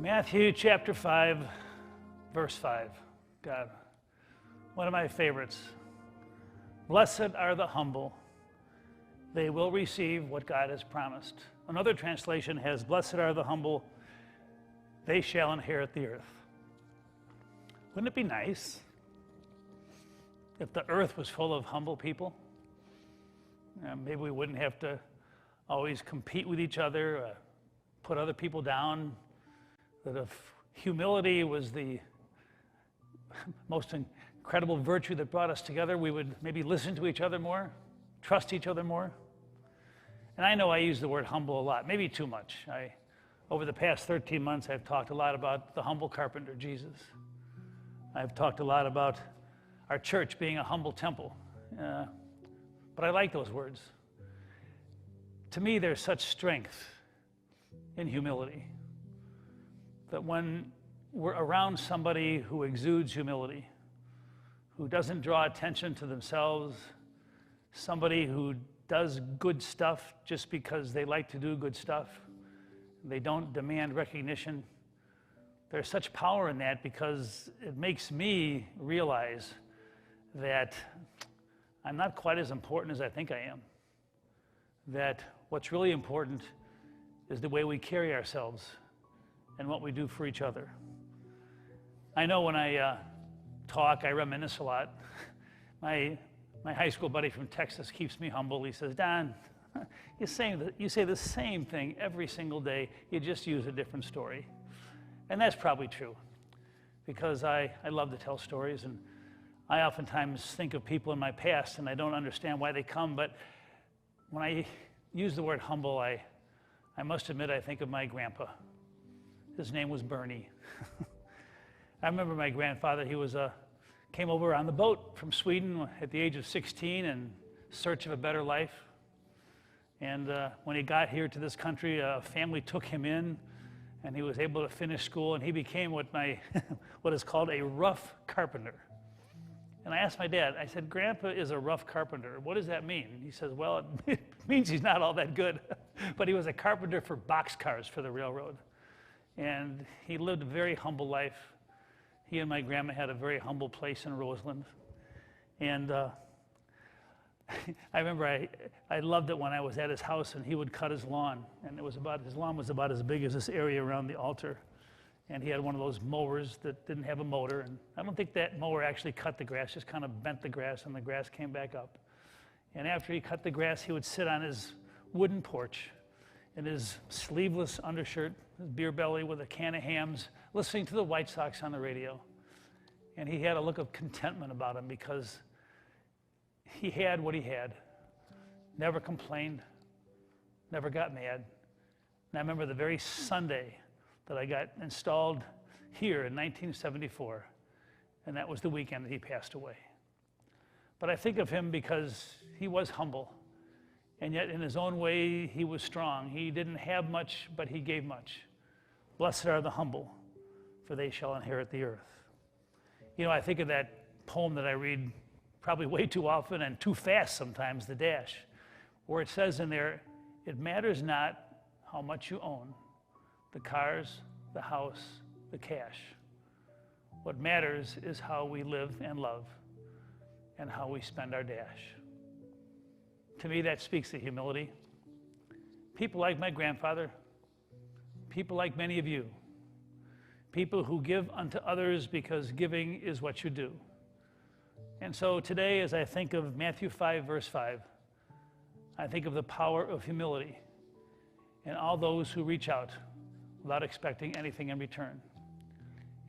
Matthew chapter 5, verse 5. God, one of my favorites. Blessed are the humble. They will receive what God has promised. Another translation has, blessed are the humble. They shall inherit the earth. Wouldn't it be nice if the earth was full of humble people? Maybe we wouldn't have to always compete with each other, put other people down. That if humility was the most incredible virtue that brought us together, we would maybe listen to each other more, trust each other more. And I know I use the word humble a lot, maybe too much. Over the past 13 months, I've talked a lot about the humble carpenter, Jesus. I've talked a lot about our church being a humble temple. But I like those words. To me, there's such strength in humility that when we're around somebody who exudes humility, who doesn't draw attention to themselves, somebody who does good stuff just because they like to do good stuff, they don't demand recognition, there's such power in that because it makes me realize that I'm not quite as important as I think I am. That what's really important is the way we carry ourselves and what we do for each other. I know when I talk, I reminisce a lot. My high school buddy from Texas keeps me humble. He says, Don, you say the same thing every single day. You just use a different story. And that's probably true because I love to tell stories, and I oftentimes think of people in my past and I don't understand why they come, but when I use the word humble, I must admit I think of my grandpa. His name was Bernie. I remember my grandfather, he came over on the boat from Sweden at the age of 16 in search of a better life. And when he got here to this country, a family took him in and he was able to finish school, and he became what is called a rough carpenter. And I asked my dad, I said, Grandpa is a rough carpenter. What does that mean? He says, well, it means he's not all that good. But he was a carpenter for boxcars for the railroad. And he lived a very humble life. He and my grandma had a very humble place in Roseland. And I remember I loved it when I was at his house and he would cut his lawn. And his lawn was about as big as this area around the altar. And he had one of those mowers that didn't have a motor. And I don't think that mower actually cut the grass, just kind of bent the grass and the grass came back up. And after he cut the grass, he would sit on his wooden porch in his sleeveless undershirt, his beer belly with a can of hams, listening to the White Sox on the radio. And he had a look of contentment about him because he had what he had. Never complained, never got mad. And I remember the very Sunday that I got installed here in 1974, and that was the weekend that he passed away. But I think of him because he was humble, and yet in his own way he was strong. He didn't have much, but he gave much. Blessed are the humble, for they shall inherit the earth. You know, I think of that poem that I read probably way too often and too fast sometimes, The Dash, where it says in there, it matters not how much you own, the cars, the house, the cash. What matters is how we live and love and how we spend our dash. To me, that speaks to humility. People like my grandfather, people like many of you, people who give unto others because giving is what you do. And so today, as I think of Matthew 5, verse 5, I think of the power of humility and all those who reach out without expecting anything in return.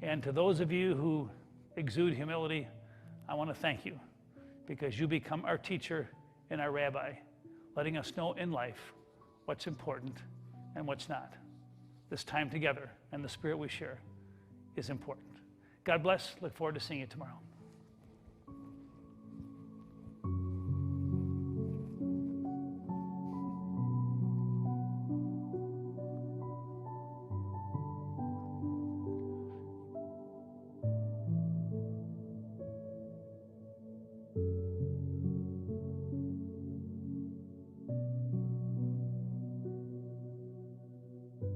And to those of you who exude humility, I want to thank you because you become our teacher and our rabbi, letting us know in life what's important and what's not. This time together and the spirit we share is important. God bless. Look forward to seeing you tomorrow.